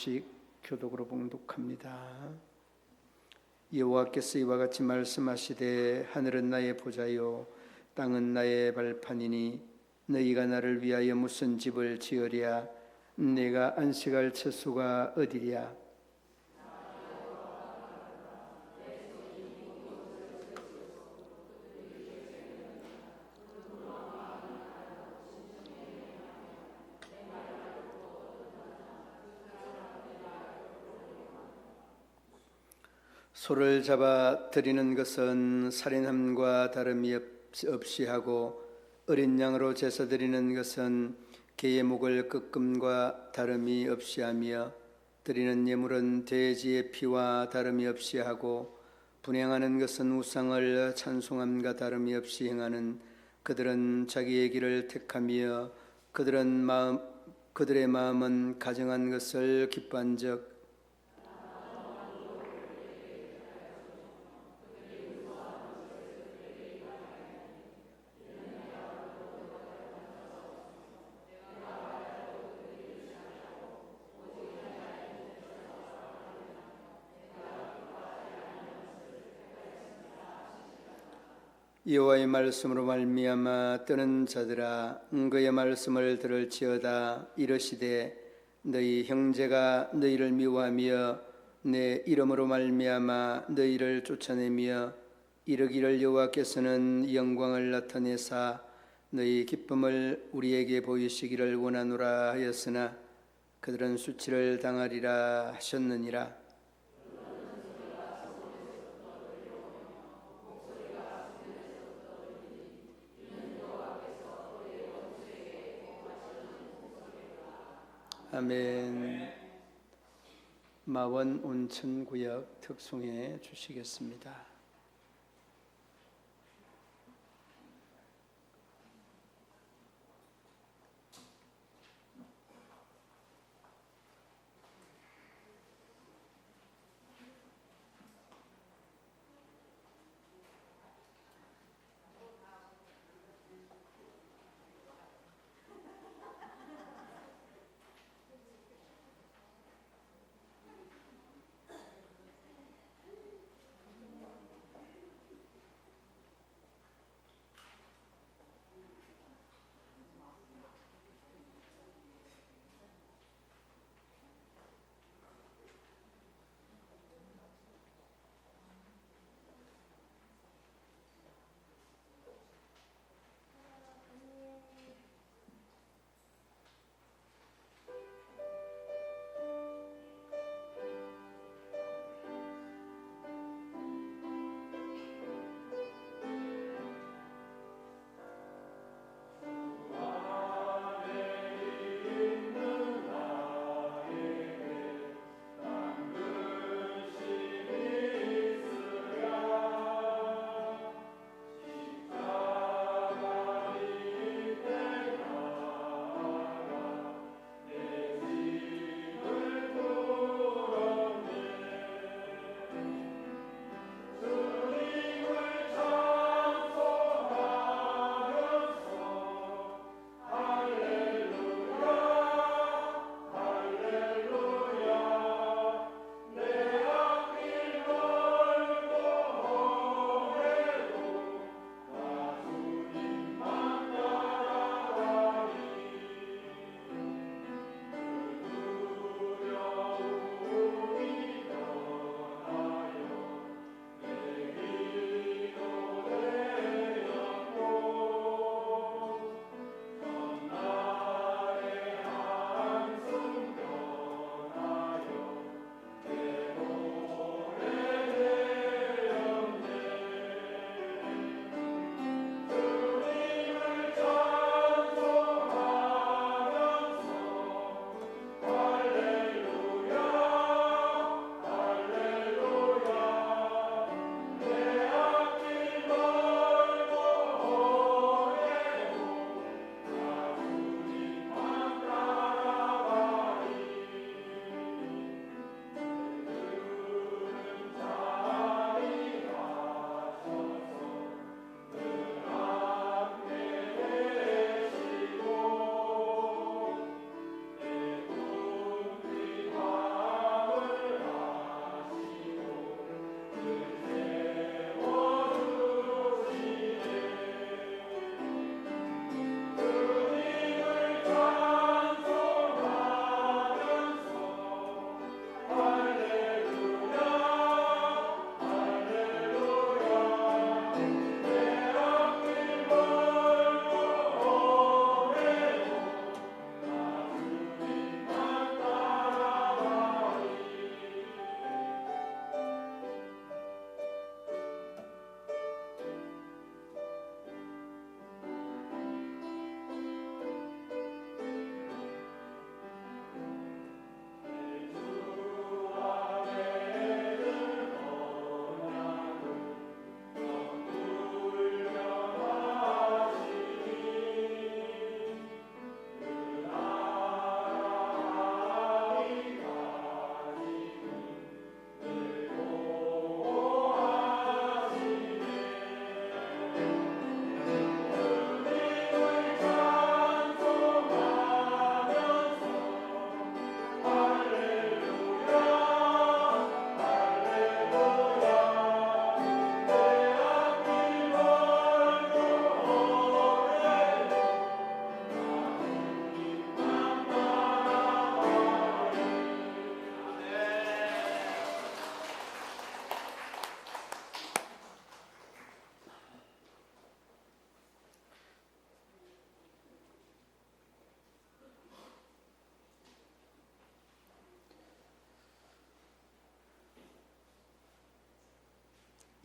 소식 교독으로 봉독합니다. 여호와께서 이와 같이 말씀하시되 하늘은 나의 보좌요 땅은 나의 발판이니 너희가 나를 위하여 무슨 집을 지으랴 내가 안식할 처소가 어디랴. 소를 잡아 드리는 것은 살인함과 다름이 없이 하고 어린 양으로 제사 드리는 것은 개의 목을 끄끔과 다름이 없이 하며 드리는 예물은 돼지의 피와 다름이 없이 하고 분향하는 것은 우상을 찬송함과 다름이 없이 행하는 그들은 자기의 길을 택하며 그들의 마음은 가정한 것을 기뻐한즉 여호와의 말씀으로 말미암아 뜨는 자들아 그의 말씀을 들을지어다. 이르시되 너희 형제가 너희를 미워하며 내 이름으로 말미암아 너희를 쫓아내며 이르기를 여호와께서는 영광을 나타내사 너희 기쁨을 우리에게 보이시기를 원하노라 하였으나 그들은 수치를 당하리라 하셨느니라. 아멘. 마원 온천구역 특송해 주시겠습니다.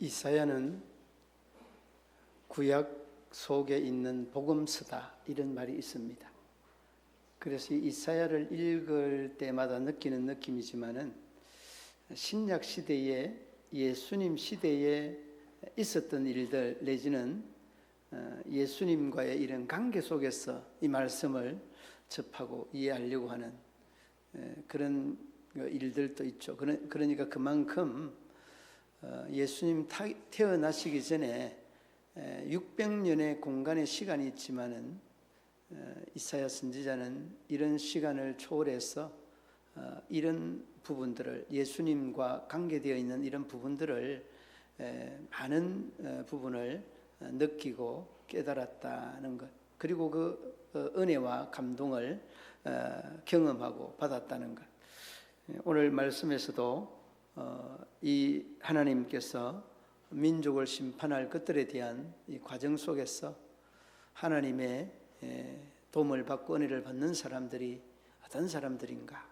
이사야는 구약 속에 있는 복음서다 이런 말이 있습니다. 그래서 이사야를 읽을 때마다 느끼는 느낌이지만은 신약 시대에 예수님 시대에 있었던 일들 내지는 예수님과의 이런 관계 속에서 이 말씀을 접하고 이해하려고 하는 그런 일들도 있죠. 그러니까 그만큼 예수님 태어나시기 전에 600년의 공간의 시간이 있지만은 이사야 선지자는 이런 시간을 초월해서 이런 부분들을 예수님과 관계되어 있는 이런 부분들을 많은 부분을 느끼고 깨달았다는 것, 그리고 그 은혜와 감동을 경험하고 받았다는 것. 오늘 말씀에서도 이 하나님께서 민족을 심판할 것들에 대한 이 과정 속에서 하나님의 도움을 받고 은혜를 받는 사람들이 어떤 사람들인가.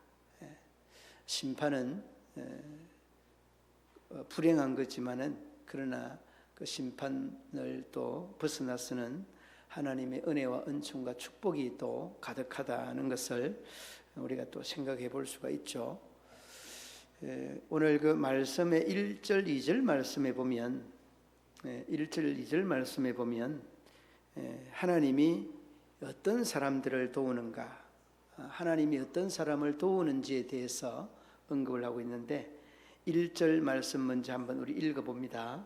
심판은 불행한 거지만은 그러나 그 심판을 또 벗어나서는 하나님의 은혜와 은총과 축복이 또 가득하다는 것을 우리가 또 생각해 볼 수가 있죠. 오늘 그 말씀의 1절, 2절 말씀에 보면 1절, 2절 말씀에 보면 하나님이 어떤 사람들을 도우는가, 하나님이 어떤 사람을 도우는지에 대해서 언급을 하고 있는데 1절 말씀 먼저 한번 우리 읽어봅니다.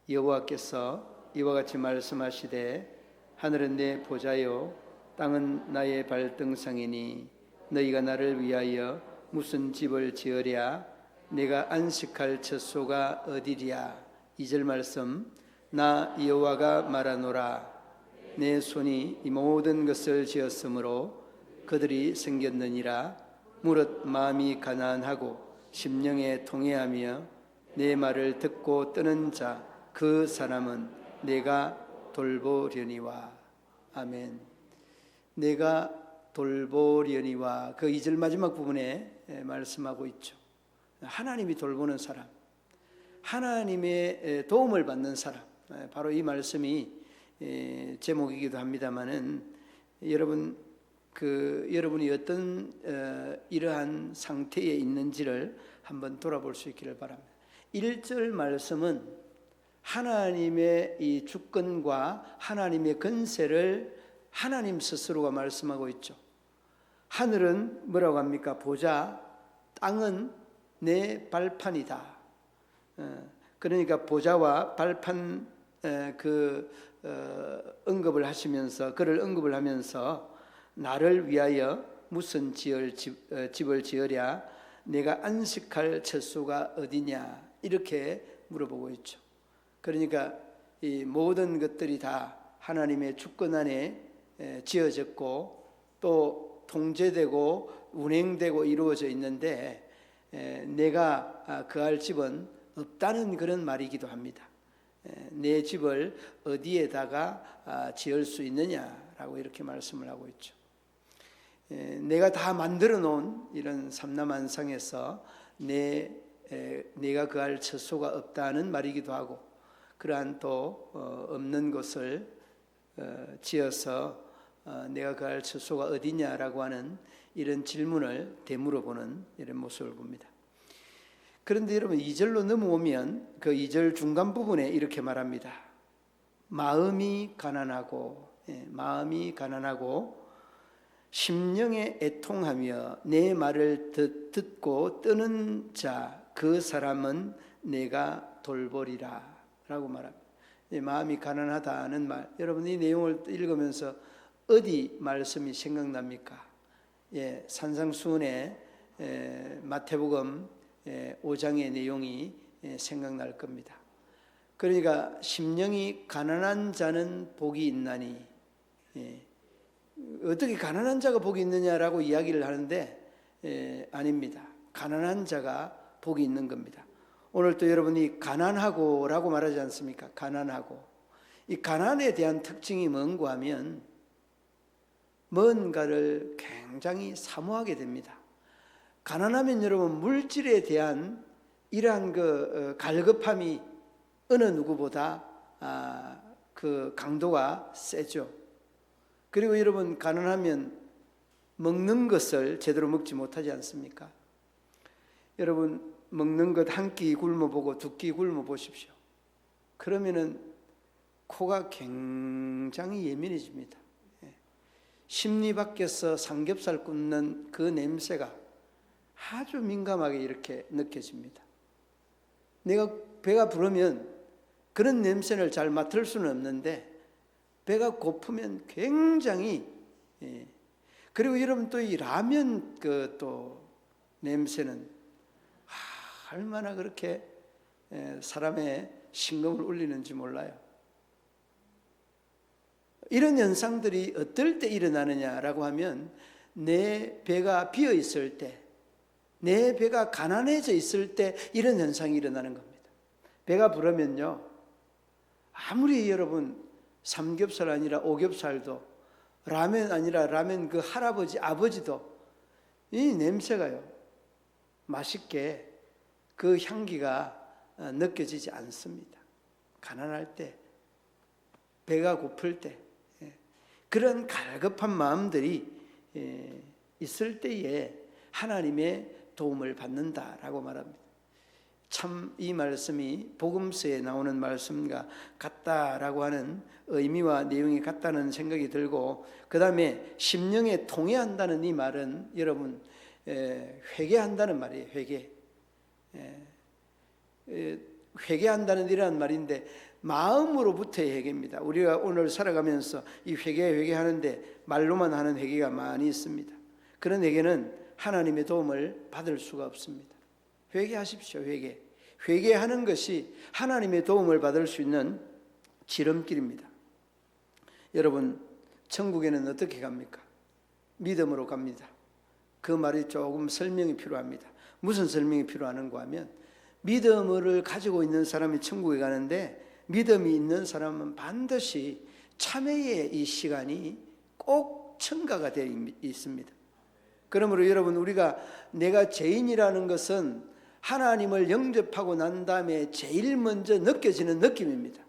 여호와께서 이와 같이 말씀하시되 하늘은 내 보좌요 땅은 나의 발등상이니 너희가 나를 위하여 무슨 집을 지으랴 내가 안식할 처소가 어디랴. 2절 말씀 나 여호와가 말하노라 내 손이 이 모든 것을 지었으므로 그들이 생겼느니라. 무릇 마음이 가난하고 심령에 통회하며 내 말을 듣고 뜨는 자 그 사람은 내가 돌보려니와. 아멘. 내가 돌보려니와 그 2절 마지막 부분에 말씀하고 있죠. 하나님이 돌보는 사람, 하나님의 도움을 받는 사람, 바로 이 말씀이 제목이기도 합니다마는 여러분이 어떤 이러한 상태에 있는지를 한번 돌아볼 수 있기를 바랍니다. 1절 말씀은 하나님의 이 주권과 하나님의 권세를 하나님 스스로가 말씀하고 있죠. 하늘은 뭐라고 합니까? 보좌, 땅은 내 발판이다. 그러니까 보좌와 발판 언급을 하시면서 그를 언급을 하면서 나를 위하여 무슨 집을 지으랴 내가 안식할 처소가 어디냐 이렇게 물어보고 있죠. 그러니까 이 모든 것들이 다 하나님의 주권 안에 지어졌고 또 통제되고 운행되고 이루어져 있는데 내가 거할 집은 없다는 그런 말이기도 합니다. 내 집을 어디에다가 지을 수 있느냐라고 이렇게 말씀을 하고 있죠. 내가 다 만들어 놓은 이런 삼라만상에서 내가 거할 처소가 없다는 말이기도 하고 그러한 또 없는 곳을 지어서 내가 거할 처소가 어디냐라고 하는 이런 질문을 되물어보는 이런 모습을 봅니다. 그런데 여러분 2절로 넘어오면 그 2절 중간 부분에 이렇게 말합니다. 마음이 가난하고 심령에 애통하며 내 말을 듣고 뜨는 자 그 사람은 내가 돌보리라 라고 말합니다. 마음이 가난하다는 말, 여러분 이 내용을 읽으면서 어디 말씀이 생각납니까? 산상수훈의 마태복음 5장의 내용이 생각날 겁니다. 그러니까 심령이 가난한 자는 복이 있나니, 어떻게 가난한 자가 복이 있느냐라고 이야기를 하는데 아닙니다. 가난한 자가 복이 있는 겁니다. 오늘 또 여러분이 가난하고 라고 말하지 않습니까? 가난하고. 이 가난에 대한 특징이 뭔가 하면 뭔가를 굉장히 사모하게 됩니다. 가난하면 여러분 물질에 대한 이러한 갈급함이 어느 누구보다 그 강도가 세죠. 그리고 여러분, 가난하면 먹는 것을 제대로 먹지 못하지 않습니까? 여러분, 먹는 것 한 끼 굶어보고 두 끼 굶어보십시오. 그러면은 코가 굉장히 예민해집니다. 심리 밖에서 삼겹살 굽는 그 냄새가 아주 민감하게 이렇게 느껴집니다. 내가 배가 부르면 그런 냄새를 잘 맡을 수는 없는데 배가 고프면 굉장히 그리고 여러분, 또 이 라면 그 또 냄새는 얼마나 그렇게 사람의 심금을 울리는지 몰라요. 이런 현상들이 어떨 때 일어나느냐라고 하면 내 배가 비어 있을 때, 내 배가 가난해져 있을 때 이런 현상이 일어나는 겁니다. 배가 부르면요, 아무리 여러분 삼겹살 아니라 오겹살도, 라면 아니라 라면 그 할아버지 아버지도 이 냄새가요 맛있게 그 향기가 느껴지지 않습니다. 가난할 때, 배가 고플 때, 그런 갈급한 마음들이 있을 때에 하나님의 도움을 받는다라고 말합니다. 참 이 말씀이 복음서에 나오는 말씀과 같다라고 하는 의미와 내용이 같다는 생각이 들고, 그 다음에 심령에 통해한다는 이 말은 여러분 회개한다는 말이에요. 회개한다는 이라는 말인데 마음으로부터의 회개입니다. 우리가 오늘 살아가면서 이 회개하는데 말로만 하는 회개가 많이 있습니다. 그런 회개는 하나님의 도움을 받을 수가 없습니다. 회개하십시오. 회개하는 것이 하나님의 도움을 받을 수 있는 지름길입니다. 여러분, 천국에는 어떻게 갑니까? 믿음으로 갑니다. 그 말이 조금 설명이 필요합니다. 무슨 설명이 필요하는가 하면, 믿음을 가지고 있는 사람이 천국에 가는데 믿음이 있는 사람은 반드시 참회의 이 시간이 꼭 첨가가 되어 있습니다. 그러므로 여러분, 우리가 내가 죄인이라는 것은 하나님을 영접하고 난 다음에 제일 먼저 느껴지는 느낌입니다.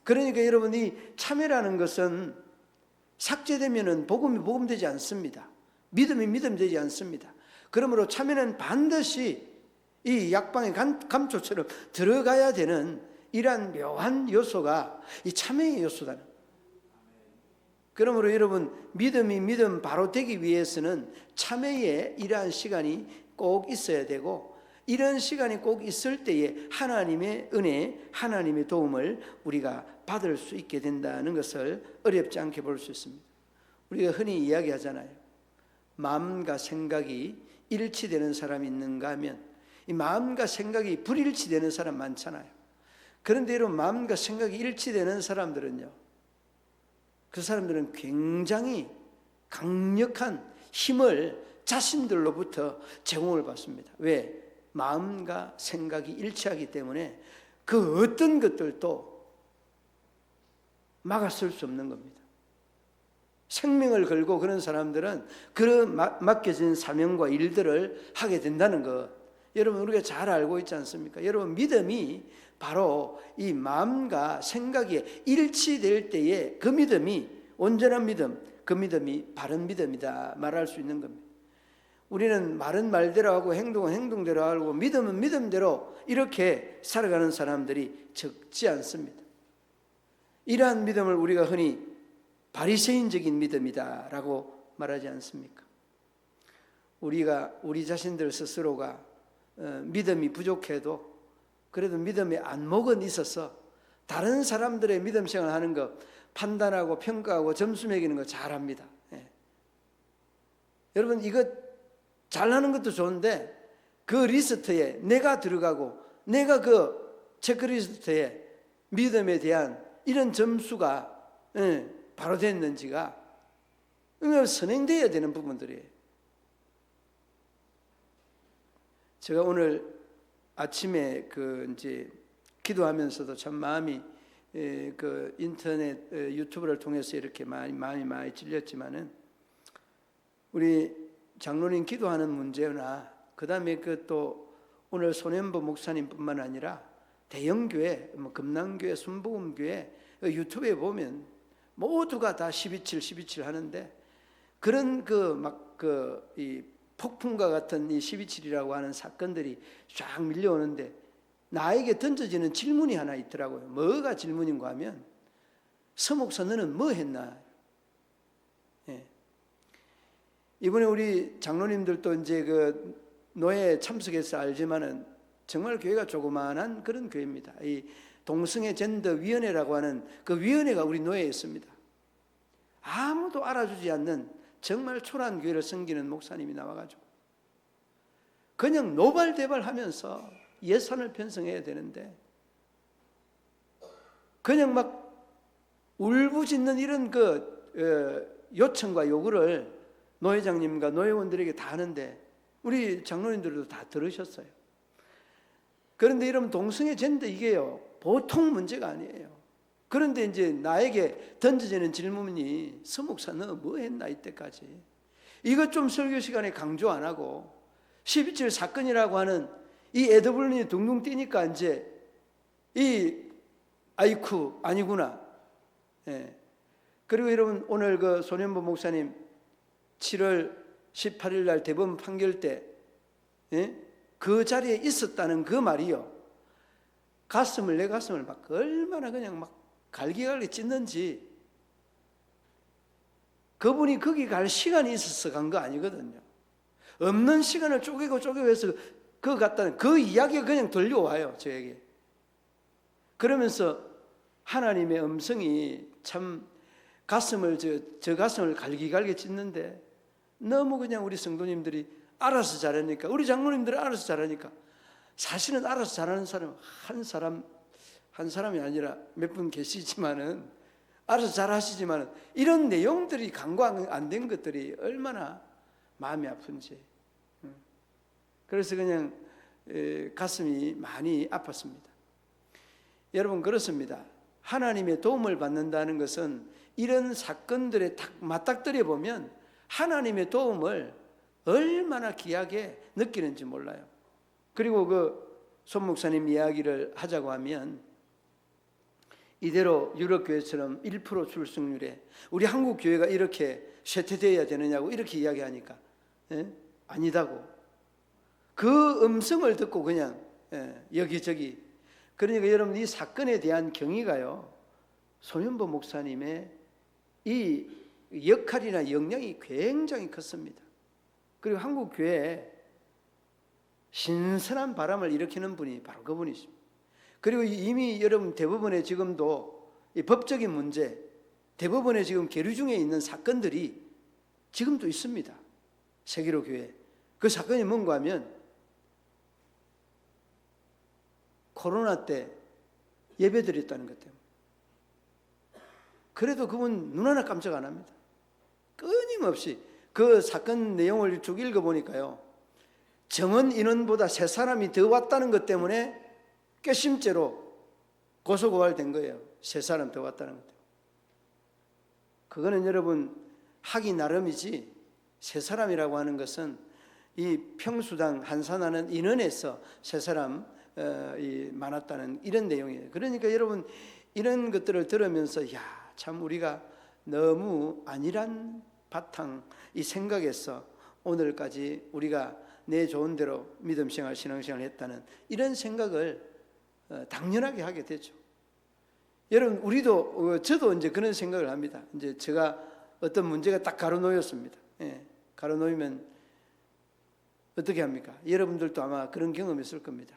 그러니까 여러분, 이 참회라는 것은 삭제되면은 복음이 복음되지 않습니다. 믿음이 믿음되지 않습니다. 그러므로 참회는 반드시 이 약방의 감초처럼 들어가야 되는 이러한 묘한 요소가 이 참회의 요소다. 그러므로 여러분, 믿음 바로 되기 위해서는 참회의 이러한 시간이 꼭 있어야 되고, 이런 시간이 꼭 있을 때에 하나님의 은혜, 하나님의 도움을 우리가 받을 수 있게 된다는 것을 어렵지 않게 볼 수 있습니다. 우리가 흔히 이야기하잖아요. 마음과 생각이 일치되는 사람이 있는가 하면, 이 마음과 생각이 불일치되는 사람 많잖아요. 그런데 여러분, 마음과 생각이 일치되는 사람들은요, 그 사람들은 굉장히 강력한 힘을 자신들로부터 제공을 받습니다. 왜? 마음과 생각이 일치하기 때문에 그 어떤 것들도 막아설 수 없는 겁니다. 생명을 걸고 그런 사람들은 그런 맡겨진 사명과 일들을 하게 된다는 것, 여러분 우리가 잘 알고 있지 않습니까? 여러분, 믿음이 바로 이 마음과 생각이 일치될 때에 그 믿음이 온전한 믿음, 그 믿음이 바른 믿음이다 말할 수 있는 겁니다. 우리는 말은 말대로 하고 행동은 행동대로 하고 믿음은 믿음대로 이렇게 살아가는 사람들이 적지 않습니다. 이러한 믿음을 우리가 흔히 바리새인적인 믿음이다라고 말하지 않습니까? 우리 자신들 스스로가 믿음이 부족해도 그래도 믿음의 안목은 있어서 다른 사람들의 믿음 생활을 하는 것 판단하고 평가하고 점수 매기는 거 잘합니다. 여러분, 이거 잘하는 것도 좋은데 그 리스트에 내가 들어가고 내가 그 체크리스트에 믿음에 대한 이런 점수가 바로 됐는지가 선행되어야 되는 부분들이에요. 제가 오늘 아침에 이제 기도하면서도 참 마음이 그 인터넷 유튜브를 통해서 이렇게 마음이 많이 찔렸지만은, 우리 장로님 기도하는 문제나 그 다음에 또 오늘 손현보 목사님뿐만 아니라 대형교회, 금남교회, 순복음교회 유튜브에 보면 모두가 다 12.7 하는데, 그런 이 폭풍과 같은 이 12.7이라고 하는 사건들이 쫙 밀려오는데 나에게 던져지는 질문이 하나 있더라고요. 뭐가 질문인가 하면, 서목사 너는 뭐 했나? 예. 이번에 우리 장로님들도 이제 그 노예 참석해서 알지만은 정말 교회가 조그마한 그런 교회입니다. 이 동성애 젠더 위원회라고 하는 그 위원회가 우리 노예에 있습니다. 아무도 알아주지 않는 정말 초라한 교회를 섬기는 목사님이 나와가지고 그냥 노발대발하면서 예산을 편성해야 되는데 그냥 막 울부짖는 이런 요청과 요구를 노회장님과 노회원들에게 다 하는데 우리 장로님들도 다 들으셨어요. 그런데 이런 동성애 젠더 이게요 보통 문제가 아니에요. 그런데 이제 나에게 던져지는 질문이, 서목사 너 뭐 했나 이때까지? 이것 좀 설교 시간에 강조 안 하고 12.7 사건이라고 하는 이 애더블론이 둥둥 뛰니까 이제 아이쿠 아니구나. 예. 그리고 여러분 오늘 그 손현보 목사님 7월 18일 날 대법원 판결 때 그 자리에 있었다는 그 말이요, 내 가슴을 막 얼마나 그냥 막 갈기갈기 찢는지. 그분이 거기 갈 시간이 있어서 간 거 아니거든요. 없는 시간을 쪼개고 해서 그 갔다는 그 이야기가 그냥 들려와요 저에게. 그러면서 하나님의 음성이 참 가슴을 저 가슴을 갈기갈기 찢는데, 너무 그냥 우리 성도님들이 알아서 잘하니까, 우리 장로님들이 알아서 잘하니까, 사실은 알아서 잘하는 사람 한 사람이 아니라 몇 분 계시지만은 알아서 잘하시지만은 이런 내용들이 간과가 안 된 것들이 얼마나 마음이 아픈지. 그래서 그냥 가슴이 많이 아팠습니다. 여러분 그렇습니다. 하나님의 도움을 받는다는 것은 이런 사건들에 딱 맞닥뜨려 보면 하나님의 도움을 얼마나 귀하게 느끼는지 몰라요. 그리고 그 손 목사님 이야기를 하자고 하면, 이대로 유럽 교회처럼 1% 출석률에 우리 한국 교회가 이렇게 쇠퇴되어야 되느냐고 이렇게 이야기하니까 아니다고. 그 음성을 듣고 그냥 여기저기. 그러니까 여러분 이 사건에 대한 경위가요, 손현보 목사님의 이 역할이나 역량이 굉장히 컸습니다. 그리고 한국 교회에 신선한 바람을 일으키는 분이 바로 그분이십니다. 그리고 이미 여러분 대법원에 지금도 이 법적인 문제, 대법원에 지금 계류 중에 있는 사건들이 지금도 있습니다. 세계로 교회. 그 사건이 뭔가 하면, 코로나 때 예배드렸다는 것 때문에. 그래도 그분 눈 하나 깜짝 안 합니다. 끊임없이 그 사건 내용을 쭉 읽어보니까요, 정원 인원보다 세 사람이 더 왔다는 것 때문에 괘씸죄로 고소고발된 거예요. 세 사람 더 왔다는 것 때문에. 그거는 여러분 하기 나름이지, 세 사람이라고 하는 것은 이 평수당 한산하는 인원에서 세 사람 많았다는 이런 내용이에요. 그러니까 여러분 이런 것들을 들으면서, 야, 참 우리가 너무 안일한 바탕 이 생각에서 오늘까지 우리가 내 좋은 대로 믿음생활 신앙생활을 했다는 이런 생각을 당연하게 하게 되죠. 여러분 저도 이제 그런 생각을 합니다. 이제 제가 어떤 문제가 딱 가로놓였습니다. 가로놓이면 어떻게 합니까? 여러분들도 아마 그런 경험이 있을 겁니다.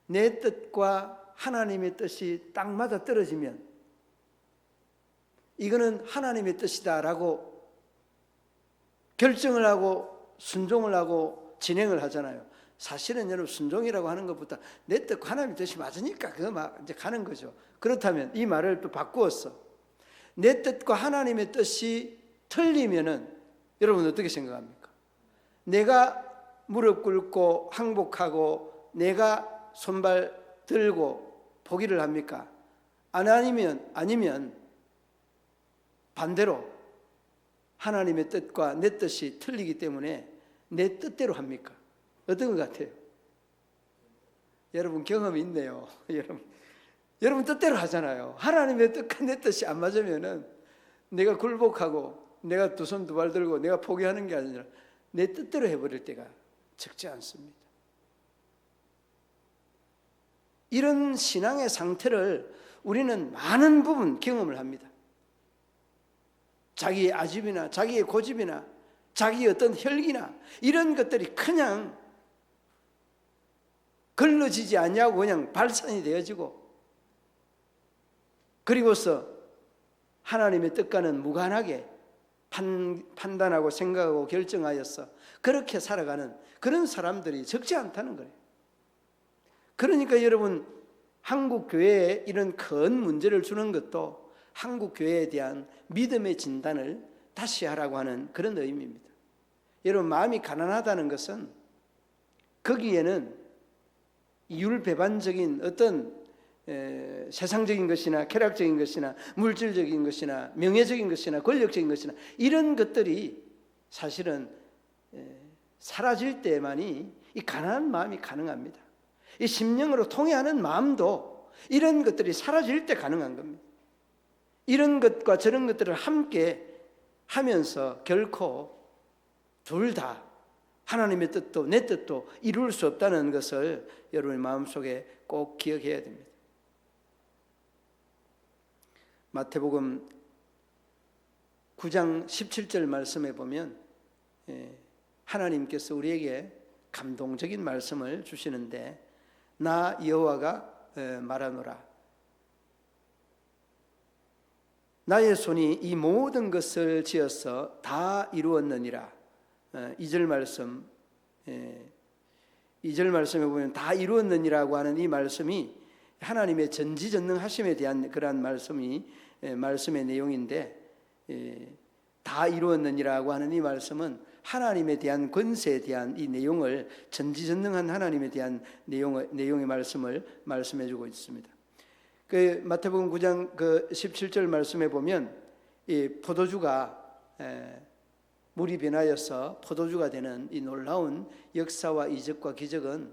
내 뜻과 하나님의 뜻이 딱 맞아 떨어지면 이거는 하나님의 뜻이다라고 결정을 하고 순종을 하고 진행을 하잖아요. 사실은 여러분 순종이라고 하는 것보다 내 뜻과 하나님의 뜻이 맞으니까 그거 막 이제 가는 거죠. 그렇다면 이 말을 또 바꾸었어. 내 뜻과 하나님의 뜻이 틀리면은 여러분 어떻게 생각합니까? 내가 무릎 꿇고 항복하고 내가 손발 들고 포기를 합니까? 아니면 반대로 하나님의 뜻과 내 뜻이 틀리기 때문에 내 뜻대로 합니까? 어떤 것 같아요? 여러분 경험이 있네요. 여러분 뜻대로 하잖아요. 하나님의 뜻과 내 뜻이 안 맞으면은 내가 굴복하고 내가 두 손 두 발 들고 내가 포기하는 게 아니라 내 뜻대로 해버릴 때가 적지 않습니다. 이런 신앙의 상태를 우리는 많은 부분 경험을 합니다. 자기의 아집이나 자기의 고집이나 자기의 어떤 혈기나 이런 것들이 그냥 걸러지지 않냐고 그냥 발산이 되어지고, 그리고서 하나님의 뜻과는 무관하게 판단하고 생각하고 결정하여서 그렇게 살아가는 그런 사람들이 적지 않다는 거예요. 그러니까 여러분, 한국 교회에 이런 큰 문제를 주는 것도 한국 교회에 대한 믿음의 진단을 다시 하라고 하는 그런 의미입니다. 여러분, 마음이 가난하다는 것은 거기에는 이율배반적인 어떤 세상적인 것이나 쾌락적인 것이나 물질적인 것이나 명예적인 것이나 권력적인 것이나 이런 것들이 사실은 사라질 때만이 이 가난한 마음이 가능합니다. 이 심령으로 통회하는 마음도 이런 것들이 사라질 때 가능한 겁니다. 이런 것과 저런 것들을 함께 하면서 결코 둘 다 하나님의 뜻도 내 뜻도 이룰 수 없다는 것을 여러분의 마음속에 꼭 기억해야 됩니다. 마태복음 9장 17절 말씀에 보면 하나님께서 우리에게 감동적인 말씀을 주시는데, 나 여호와가 말하노라, 나의 손이 이 모든 것을 지어서 다 이루었느니라. 2절 말씀에 보면 다 이루었느니라고 하는 이 말씀이 하나님의 전지전능하심에 대한 그러한 말씀의 내용인데, 다 이루었느니라고 하는 이 말씀은 하나님에 대한 권세에 대한 이 내용을, 전지전능한 하나님에 대한 내용의 말씀을 말씀해 주고 있습니다. 그 마태복음 9장 그 17절 말씀에 보면 이 포도주가 물이 변하여서 포도주가 되는 이 놀라운 역사와 이적과 기적은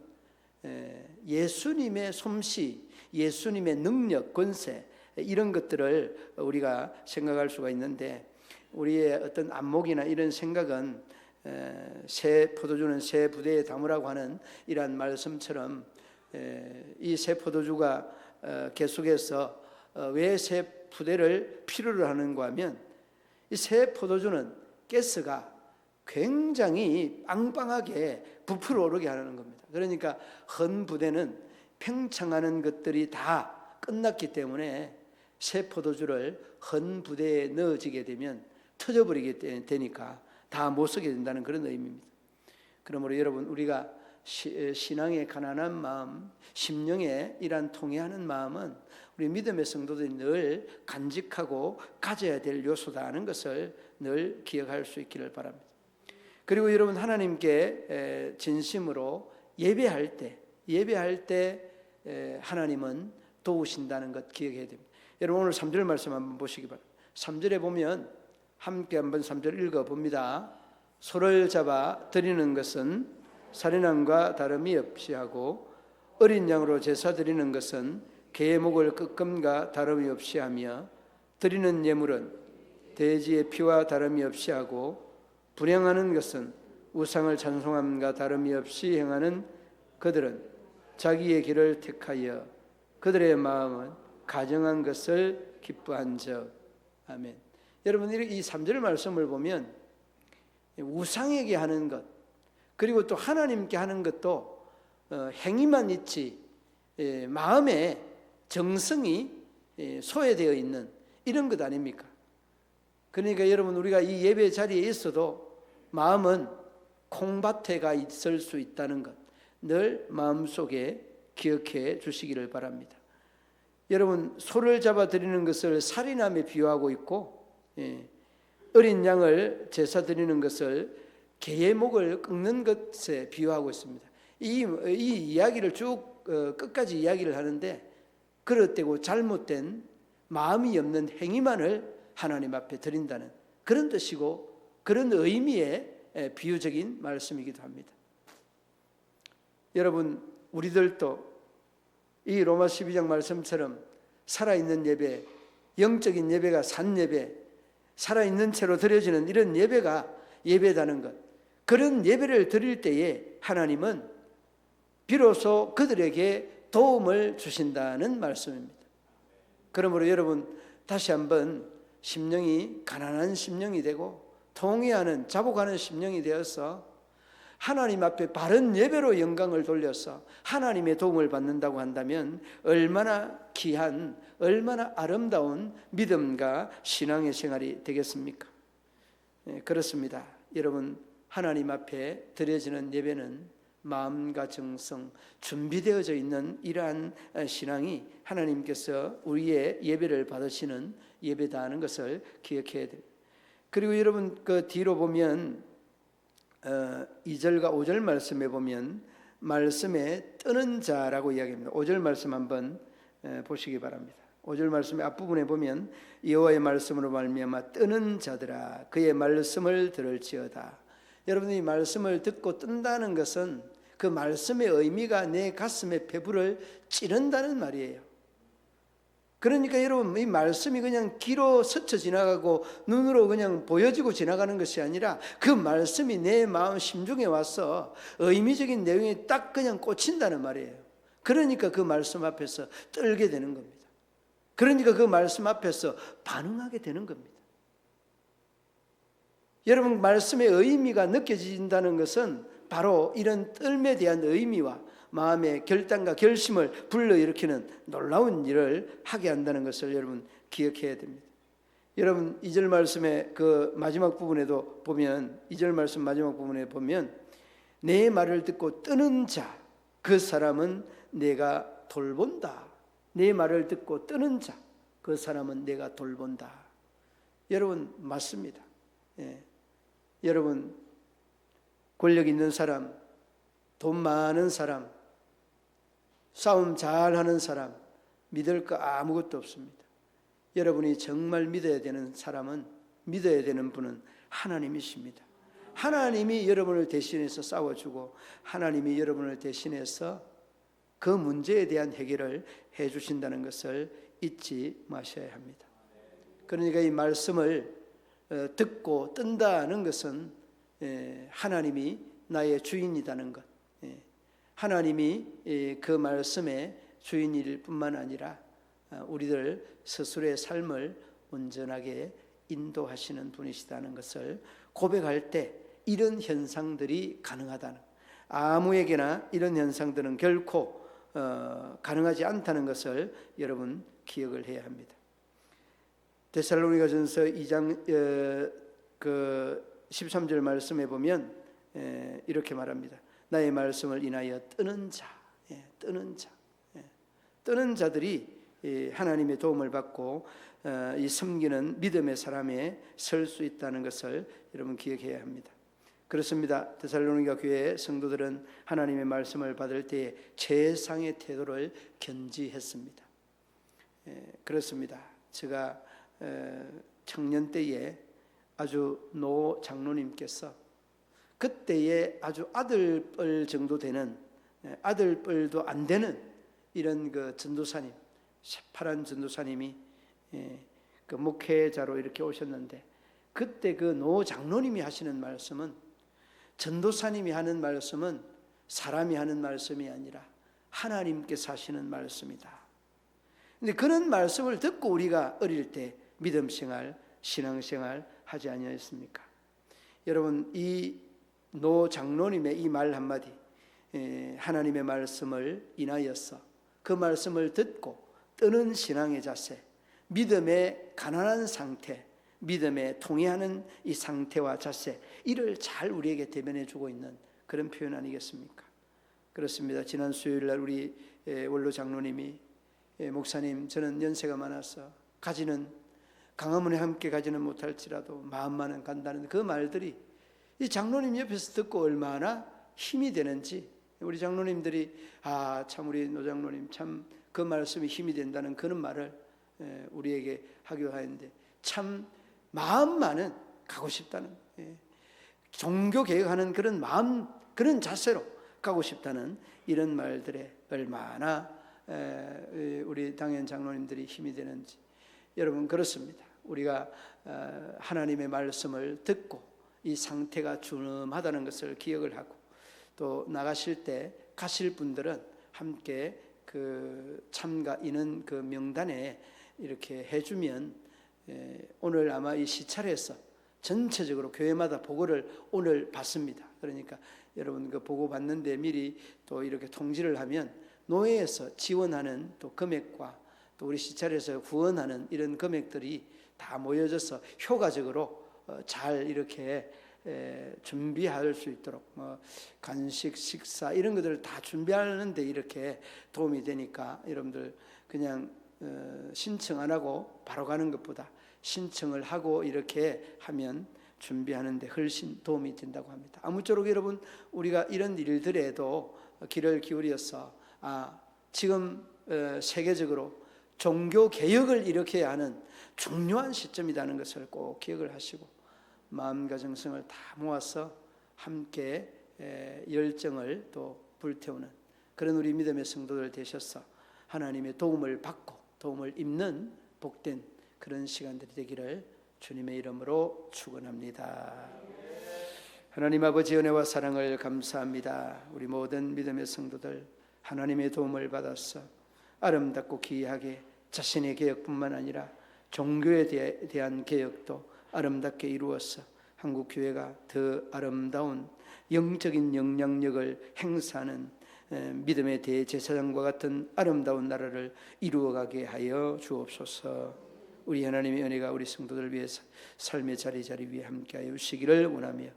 예수님의 솜씨, 예수님의 능력, 권세, 이런 것들을 우리가 생각할 수가 있는데, 우리의 어떤 안목이나 이런 생각은 새 포도주는 새 부대에 담으라고 하는 이러한 말씀처럼 이 새 포도주가 계속해서 왜 새 부대를 필요로 하는가 하면, 이 새 포도주는 가스가 굉장히 빵빵하게 부풀어 오르게 하는 겁니다. 그러니까 헌 부대는 팽창하는 것들이 다 끝났기 때문에 새 포도주를 헌 부대에 넣어지게 되면 터져버리게 되니까 다 못 쓰게 된다는 그런 의미입니다. 그러므로 여러분, 우리가 신앙의 가난한 마음, 심령의 이러한 통회하는 마음은 우리 믿음의 성도들이 늘 간직하고 가져야 될 요소다는 것을 늘 기억할 수 있기를 바랍니다. 그리고 여러분, 하나님께 진심으로 예배할 때 하나님은 도우신다는 것 기억해야 됩니다. 여러분, 오늘 3절 말씀 한번 보시기 바랍니다. 3절에 보면 함께 한번 3절 읽어봅니다. 소를 잡아 드리는 것은 살인함과 다름이 없이 하고, 어린 양으로 제사 드리는 것은 개의 목을 끄끔과 다름이 없이 하며, 드리는 예물은 돼지의 피와 다름이 없이 하고, 불행하는 것은 우상을 찬송함과 다름이 없이 행하는 그들은 자기의 길을 택하여 그들의 마음은 가정한 것을 기뻐한즉. 아멘. 여러분, 이 3절 말씀을 보면 우상에게 하는 것, 그리고 또 하나님께 하는 것도 행위만 있지 마음에 정성이 소외되어 있는 이런 것 아닙니까? 그러니까 여러분, 우리가 이 예배 자리에 있어도 마음은 콩밭에 가 있을 수 있다는 것 늘 마음속에 기억해 주시기를 바랍니다. 여러분, 소를 잡아 드리는 것을 살인함에 비유하고 있고, 어린 양을 제사 드리는 것을 개의 목을 꺾는 것에 비유하고 있습니다. 이 이야기를 쭉 끝까지 이야기를 하는데, 그릇되고 잘못된 마음이 없는 행위만을 하나님 앞에 드린다는 그런 뜻이고 그런 의미의 비유적인 말씀이기도 합니다. 여러분, 우리들도 이 로마 12장 말씀처럼 살아있는 예배, 영적인 예배가 산 예배, 살아있는 채로 드려지는 이런 예배가 예배다는 것, 그런 예배를 드릴 때에 하나님은 비로소 그들에게 도움을 주신다는 말씀입니다. 그러므로 여러분 다시 한번 심령이 가난한 심령이 되고 통회하는 자복하는 심령이 되어서 하나님 앞에 바른 예배로 영광을 돌려서 하나님의 도움을 받는다고 한다면 얼마나 귀한, 얼마나 아름다운 믿음과 신앙의 생활이 되겠습니까? 그렇습니다. 여러분, 하나님 앞에 드려지는 예배는 마음과 정성, 준비되어져 있는 이러한 신앙이 하나님께서 우리의 예배를 받으시는 예배다 하는 것을 기억해야 됩니다. 그리고 여러분 그 뒤로 보면 2절과 5절 말씀에 보면 말씀에 뜨는 자라고 이야기합니다. 5절 말씀 한번 보시기 바랍니다. 5절 말씀의 앞부분에 보면 여호와의 말씀으로 말미암아 뜨는 자들아 그의 말씀을 들을지어다. 여러분이 말씀을 듣고 뜬다는 것은 그 말씀의 의미가 내 가슴에 배부를 찌른다는 말이에요. 그러니까 여러분 이 말씀이 그냥 귀로 스쳐 지나가고 눈으로 그냥 보여지고 지나가는 것이 아니라 그 말씀이 내 마음 심중에 와서 의미적인 내용에 딱 그냥 꽂힌다는 말이에요. 그러니까 그 말씀 앞에서 떨게 되는 겁니다. 그러니까 그 말씀 앞에서 반응하게 되는 겁니다. 여러분 말씀의 의미가 느껴진다는 것은 바로 이런 뜰에 대한 의미와 마음의 결단과 결심을 불러일으키는 놀라운 일을 하게 한다는 것을 여러분 기억해야 됩니다. 여러분 2절 말씀의 그 마지막 부분에도 보면 2절 말씀 마지막 부분에 보면 내 말을 듣고 뜨는 자 그 사람은 내가 돌본다. 내 말을 듣고 뜨는 자 그 사람은 내가 돌본다. 여러분 맞습니다. 여러분 권력 있는 사람, 돈 많은 사람, 싸움 잘하는 사람 믿을 거 아무것도 없습니다. 여러분이 정말 믿어야 되는 사람은 믿어야 되는 분은 하나님이십니다. 하나님이 여러분을 대신해서 싸워주고 하나님이 여러분을 대신해서 그 문제에 대한 해결을 해주신다는 것을 잊지 마셔야 합니다. 그러니까 이 말씀을 듣고 뜬다는 것은 하나님이 나의 주인이라는 것, 하나님이 그 말씀의 주인일 뿐만 아니라 우리들 스스로의 삶을 온전하게 인도하시는 분이시다는 것을 고백할 때 이런 현상들이 가능하다는, 아무에게나 이런 현상들은 결코 가능하지 않다는 것을 여러분 기억을 해야 합니다. 데살로니가전서 2장 13절 말씀에 보면 이렇게 말합니다. 나의 말씀을 인하여 뜨는 자, 뜨는 자들이 하나님의 도움을 받고 이 섬기는 믿음의 사람에 설 수 있다는 것을 여러분 기억해야 합니다. 그렇습니다. 데살로니가 교회 성도들은 하나님의 말씀을 받을 때에 최상의 태도를 견지했습니다. 그렇습니다. 제가 청년 때에 아주 노 장로님께서 그때에 아주 아들뻘 정도 되는, 아들뻘도 안 되는 이런 그 전도사님, 새파란 전도사님이 그 목회자로 이렇게 오셨는데, 그때 그 노 장로님이 하시는 말씀은, 전도사님이 하는 말씀은 사람이 하는 말씀이 아니라 하나님께서 하시는 말씀이다. 근데 그런 말씀을 듣고 우리가 어릴 때 믿음 생활, 신앙 생활 하지 아니하였습니까? 여러분 이 노 장로님의 이 말 한마디, 하나님의 말씀을 인하여서 그 말씀을 듣고 뜨는 신앙의 자세, 믿음의 가난한 상태, 믿음에 통해하는 이 상태와 자세, 이를 잘 우리에게 대변해 주고 있는 그런 표현 아니겠습니까? 그렇습니다. 지난 수요일 날 우리 원로 장로님이 목사님, 저는 연세가 많아서 가지는 강화문에 함께 가지는 못할지라도 마음만은 간다는 그 말들이 이 장로님 옆에서 듣고 얼마나 힘이 되는지, 우리 장로님들이 참 우리 노 장로님 참 그 말씀이 힘이 된다는 그런 말을 우리에게 하기도 하는데, 참 마음만은 가고 싶다는, 종교 개혁하는 그런 마음, 그런 자세로 가고 싶다는 이런 말들에 얼마나 우리 당연 장로님들이 힘이 되는지. 여러분, 그렇습니다. 우리가 하나님의 말씀을 듣고 이 상태가 준엄하다는 것을 기억을 하고, 또 나가실 때 가실 분들은 함께 그 참가인은 그 명단에 이렇게 해주면, 오늘 아마 이 시찰에서 전체적으로 교회마다 보고를 오늘 받습니다. 그러니까 여러분 그 보고 받는데 미리 또 이렇게 통지를 하면 노회에서 지원하는 또 금액과 또 우리 시찰에서 후원하는 이런 금액들이 다 모여져서 효과적으로 잘 이렇게 준비할 수 있도록 간식, 식사 이런 것들을 다 준비하는데 이렇게 도움이 되니까, 여러분들 그냥 신청 안 하고 바로 가는 것보다 신청을 하고 이렇게 하면 준비하는데 훨씬 도움이 된다고 합니다. 아무쪼록 여러분, 우리가 이런 일들에도 귀를 기울여서 지금 세계적으로 종교 개혁을 일으켜야 하는 중요한 시점이라는 것을 꼭 기억을 하시고, 마음과 정성을 다 모아서 함께 열정을 또 불태우는 그런 우리 믿음의 성도들 되셔서 하나님의 도움을 받고 도움을 입는 복된 그런 시간들이 되기를 주님의 이름으로 축원합니다. 하나님 아버지, 은혜와 사랑을 감사합니다. 우리 모든 믿음의 성도들 하나님의 도움을 받아서 아름답고 귀하게 자신의 개혁뿐만 아니라 종교에 대한 개혁도 아름답게 이루어서 한국 교회가 더 아름다운 영적인 영향력을 행사하는 믿음의 대제사장과 같은 아름다운 나라를 이루어가게 하여 주옵소서. 우리 하나님의 은혜가 우리 성도들 위해서 삶의 자리 위에 함께하여 주시기를 원하며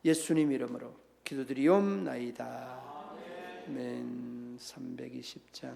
예수님 이름으로 기도드리옵나이다. 아멘. 320장